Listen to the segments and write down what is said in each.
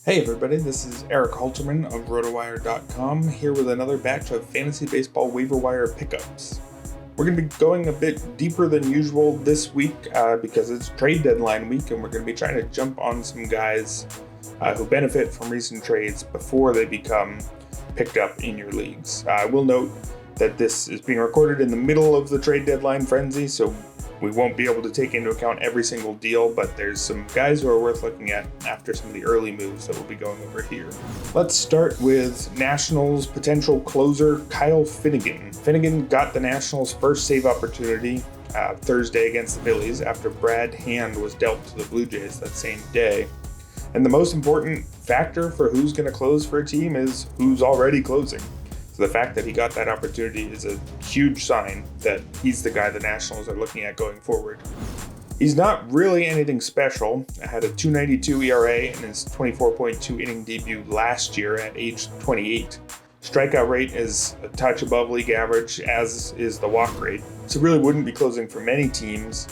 Hey everybody, this is Erik Halterman of RotoWire.com here with another batch of fantasy baseball waiver wire pickups. We're going to be going a bit deeper than usual this week because it's trade deadline week, and we're going to be trying to jump on some guys who benefit from recent trades before they become picked up in your leagues. I will note that this is being recorded in the middle of the trade deadline frenzy, so we won't be able to take into account every single deal, but there's some guys who are worth looking at after some of the early moves that we'll be going over here. Let's start with Nationals potential closer Kyle Finnegan. Finnegan got the Nationals' first save opportunity Thursday against the Phillies after Brad Hand was dealt to the Blue Jays that same day. And the most important factor for who's going to close for a team is who's already closing. So the fact that he got that opportunity is a huge sign that he's the guy the Nationals are looking at going forward. He's not really anything special. Had a 2.92 ERA in his 24.2 inning debut last year at age 28. Strikeout rate is a touch above league average, as is the walk rate. So really wouldn't be closing for many teams.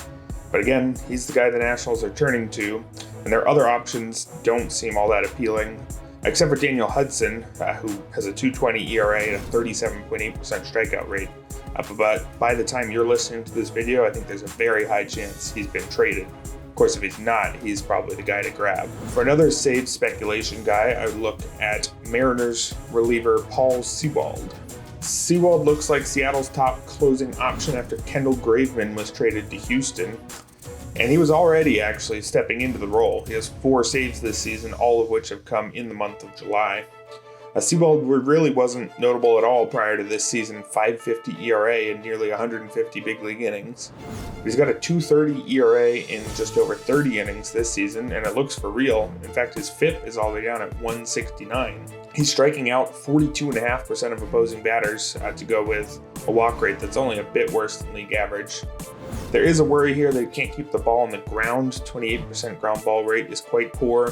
But again, he's the guy the Nationals are turning to, and their other options don't seem all that appealing. Except for Daniel Hudson, who has a 2.20 ERA and a 37.8% strikeout rate. But by the time you're listening to this video, I think there's a very high chance he's been traded. Of course, if he's not, he's probably the guy to grab. For another save speculation guy, I would look at Mariners reliever Paul Sewald. Sewald looks like Seattle's top closing option after Kendall Graveman was traded to Houston. And he was already actually stepping into the role. He has 4 saves this season, all of which have come in the month of July. Sewald really wasn't notable at all prior to this season, 5.50 ERA in nearly 150 big league innings. He's got a 2.30 ERA in just over 30 innings this season, and it looks for real. In fact, his FIP is all the way down at 169. He's striking out 42.5% of opposing batters to go with a walk rate that's only a bit worse than league average. There is a worry here that he can't keep the ball on the ground. 28% ground ball rate is quite poor,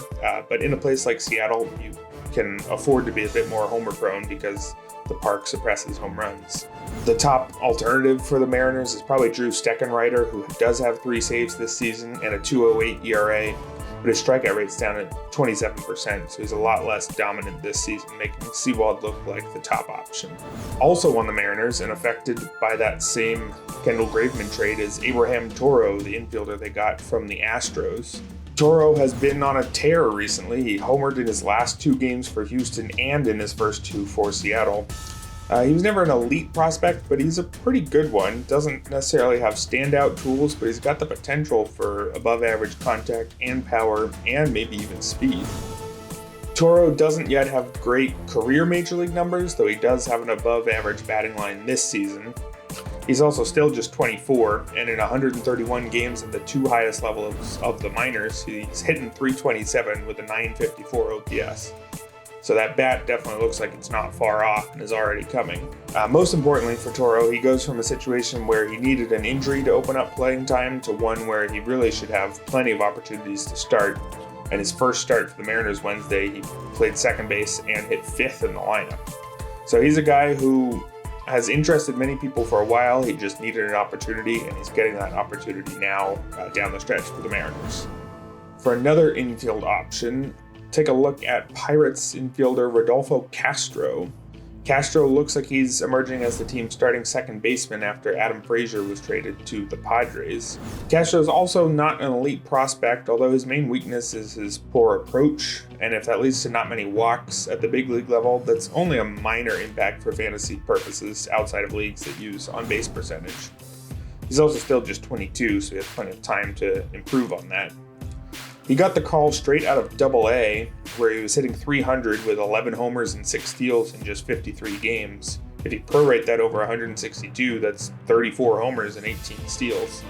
but in a place like Seattle, you can afford to be a bit more homer prone because the park suppresses home runs. The top alternative for the Mariners is probably Drew Steckenrider, who does have 3 saves this season and a 2.08 ERA, but his strikeout rate's down at 27%, so he's a lot less dominant this season, making Sewald look like the top option. Also on the Mariners, and affected by that same Kendall Graveman trade, is Abraham Toro, the infielder they got from the Astros. Toro has been on a tear recently. He homered in his last 2 games for Houston and in his first 2 for Seattle. He was never an elite prospect, but he's a pretty good one. Doesn't necessarily have standout tools, but he's got the potential for above average contact and power and maybe even speed. Toro doesn't yet have great career major league numbers, though he does have an above average batting line this season. He's also still just 24, and in 131 games at the 2 highest levels of the minors, he's hitting .327 with a .954 OPS. So that bat definitely looks like it's not far off and is already coming. Most importantly for Toro, he goes from a situation where he needed an injury to open up playing time to one where he really should have plenty of opportunities to start. And his first start for the Mariners Wednesday, he played second base and hit 5th in the lineup. So he's a guy who has interested many people for a while. He just needed an opportunity, and he's getting that opportunity now down the stretch for the Mariners. For another infield option, take a look at Pirates infielder Rodolfo Castro. Castro looks like he's emerging as the team's starting second baseman after Adam Frazier was traded to the Padres. Castro is also not an elite prospect, although his main weakness is his poor approach, and if that leads to not many walks at the big league level, that's only a minor impact for fantasy purposes outside of leagues that use on-base percentage. He's also still just 22, so he has plenty of time to improve on that. He got the call straight out of Double-A, where he was hitting .300 with 11 homers and 6 steals in just 53 games. If you prorate that over 162, that's 34 homers and 18 steals.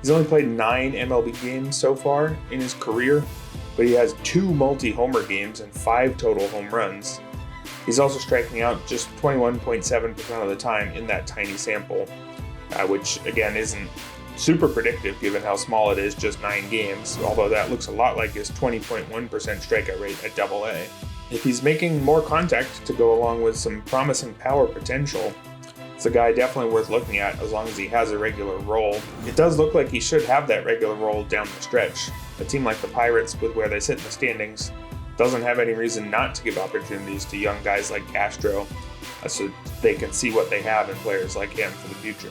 He's only played 9 MLB games so far in his career, but he has 2 multi-homer games and 5 total home runs. He's also striking out just 21.7% of the time in that tiny sample, which again isn't super predictive given how small it is, just 9 games, although that looks a lot like his 20.1% strikeout rate at Double-A. If he's making more contact to go along with some promising power potential, it's a guy definitely worth looking at as long as he has a regular role. It does look like he should have that regular role down the stretch. A team like the Pirates, with where they sit in the standings, doesn't have any reason not to give opportunities to young guys like Castro so they can see what they have in players like him for the future.